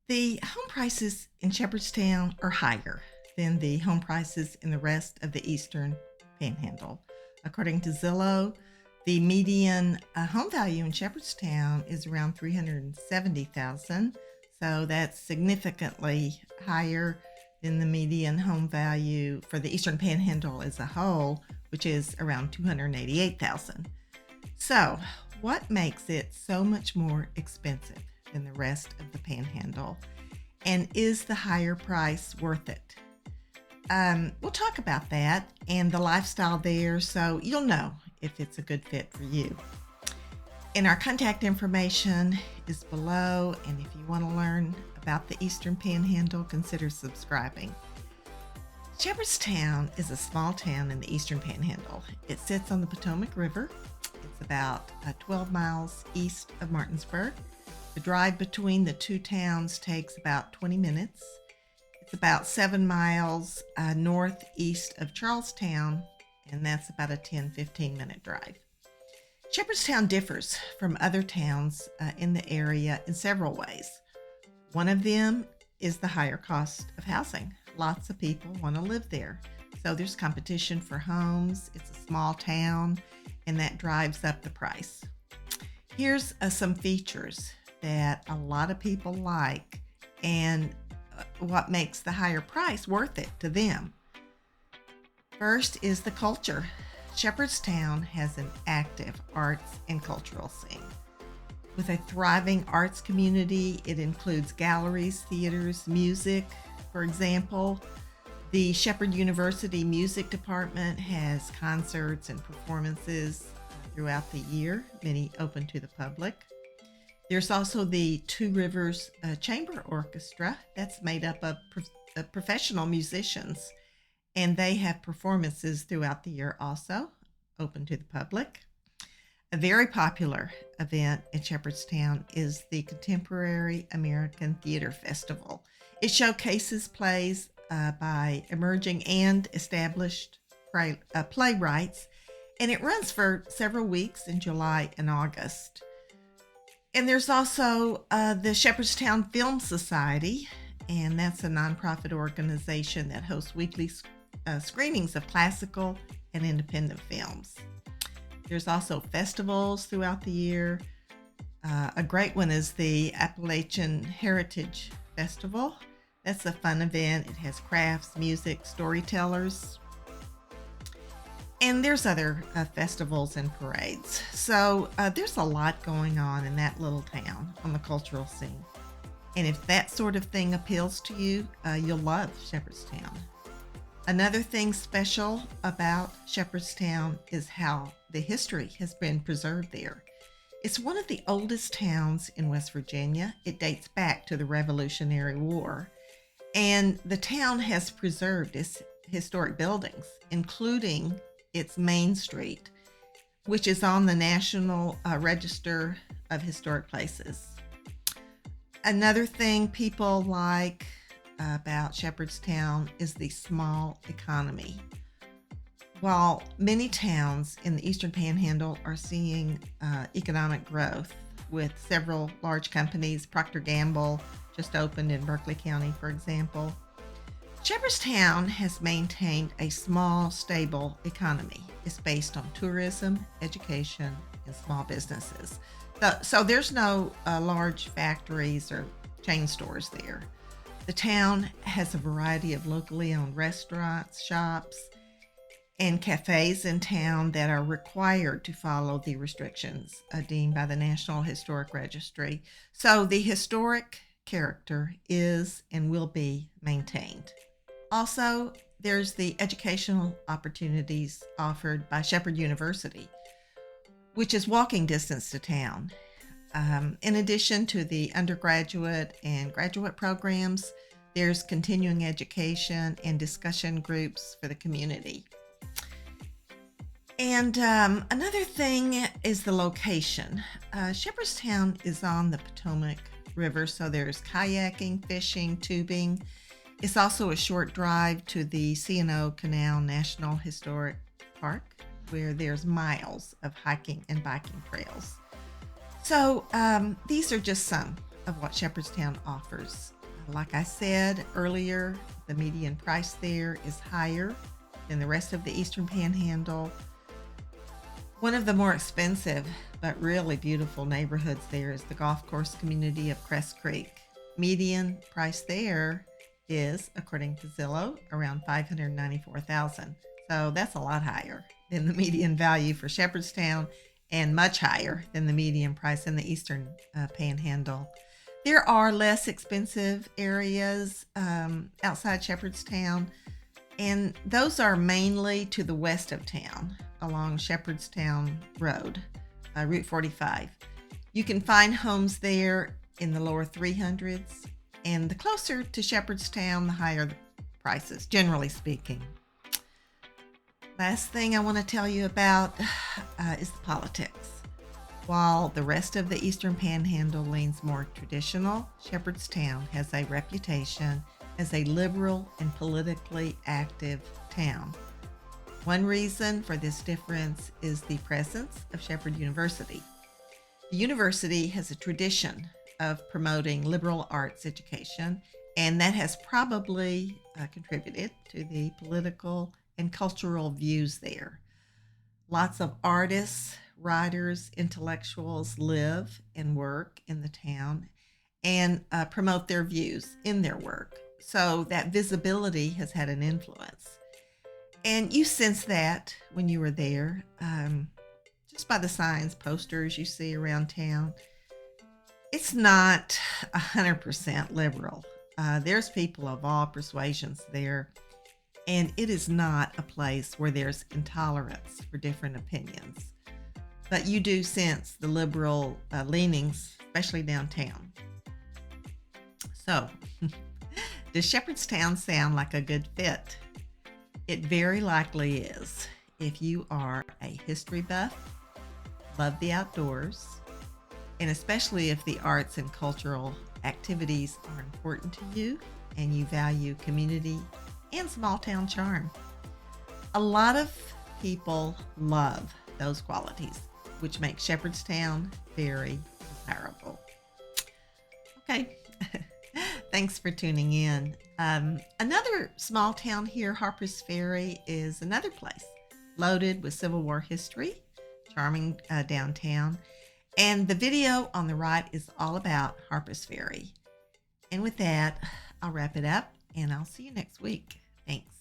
The home prices in Shepherdstown are higher than the home prices in the rest of the Eastern Panhandle. According to Zillow, the median home value in Shepherdstown is around 370,000, so that's significantly higher than the median home value for the Eastern Panhandle as a whole, which is around 288,000. So, what makes it so much more expensive than the rest of the Panhandle? And is the higher price worth it? We'll talk about that and the lifestyle there so you'll know if it's a good fit for you. And our contact information is below. And if you want to learn about the Eastern Panhandle, consider subscribing. Shepherdstown is a small town in the Eastern Panhandle. It sits on the Potomac River. It's about 12 miles east of Martinsburg. The drive between the two towns takes about 20 minutes. It's about 7 miles northeast of Charlestown, and that's about a 10-15 minute drive. Shepherdstown differs from other towns in the area in several ways. One of them is the higher cost of housing. Lots of people want to live there, so there's competition for homes. It's a small town, and that drives up the price. Here's some features that a lot of people like and what makes the higher price worth it to them. First is the culture. Shepherdstown has an active arts and cultural scene. With a thriving arts community, it includes galleries, theaters, music. For example, the Shepherd University Music Department has concerts and performances throughout the year, many open to the public. There's also the Two Rivers Chamber Orchestra that's made up of professional musicians, and they have performances throughout the year also, open to the public. A very popular event in Shepherdstown is the Contemporary American Theater Festival. It showcases plays by emerging and established playwrights, and it runs for several weeks in July and August. And there's also the Shepherdstown Film Society, and that's a nonprofit organization that hosts weekly screenings of classical and independent films. There's also festivals throughout the year. A great one is the Appalachian Heritage Festival. That's a fun event. It has crafts, music, storytellers. And there's other festivals and parades. So there's a lot going on in that little town on the cultural scene. And if that sort of thing appeals to you, you'll love Shepherdstown. Another thing special about Shepherdstown is how the history has been preserved there. It's one of the oldest towns in West Virginia. It dates back to the Revolutionary War. And the town has preserved its historic buildings, including its main street, which is on the National Register of Historic Places. Another thing people like about Shepherdstown is the small economy. While many towns in the Eastern Panhandle are seeing economic growth with several large companies, Procter & Gamble just opened in Berkeley County, for example, Shepherdstown has maintained a small, stable economy. It's based on tourism, education, and small businesses. So there's no large factories or chain stores there. The town has a variety of locally owned restaurants, shops, and cafes in town that are required to follow the restrictions deemed by the National Historic Registry. So the historic character is and will be maintained. Also, there's the educational opportunities offered by Shepherd University, which is walking distance to town. In addition to the undergraduate and graduate programs, there's continuing education and discussion groups for the community. And another thing is the location. Shepherdstown is on the Potomac River, so there's kayaking, fishing, tubing. It's also a short drive to the C&O Canal National Historic Park, where there's miles of hiking and biking trails. So these are just some of what Shepherdstown offers. Like I said earlier, the median price there is higher than the rest of the Eastern Panhandle. One of the more expensive but really beautiful neighborhoods there is the golf course community of Crest Creek. Median price there is, according to Zillow, around $594,000. So that's a lot higher than the median value for Shepherdstown and much higher than the median price in the Eastern Panhandle. There are less expensive areas outside Shepherdstown, and those are mainly to the west of town along Shepherdstown Road, Route 45. You can find homes there in the lower 300s, and the closer to Shepherdstown, the higher the prices, generally speaking. Last thing I want to tell you about is the politics. While the rest of the Eastern Panhandle leans more traditional, Shepherdstown has a reputation as a liberal and politically active town. One reason for this difference is the presence of Shepherd University. The university has a tradition of promoting liberal arts education, and that has probably contributed to the political and cultural views there. Lots of artists, writers, intellectuals live and work in the town and promote their views in their work. So that visibility has had an influence. And you sense that when you were there, just by the signs, posters you see around town. It's not 100% liberal. There's people of all persuasions there, and it is not a place where there's intolerance for different opinions. But you do sense the liberal leanings, especially downtown. So, does Shepherdstown sound like a good fit? It very likely is. If you are a history buff, love the outdoors, and especially if the arts and cultural activities are important to you and you value community and small town charm. A lot of people love those qualities, which makes Shepherdstown very desirable. Okay, thanks for tuning in. Another small town here, Harpers Ferry, is another place loaded with Civil War history, charming downtown. And the video on the right is all about Harpers Ferry. And with that, I'll wrap it up, and I'll see you next week. Thanks.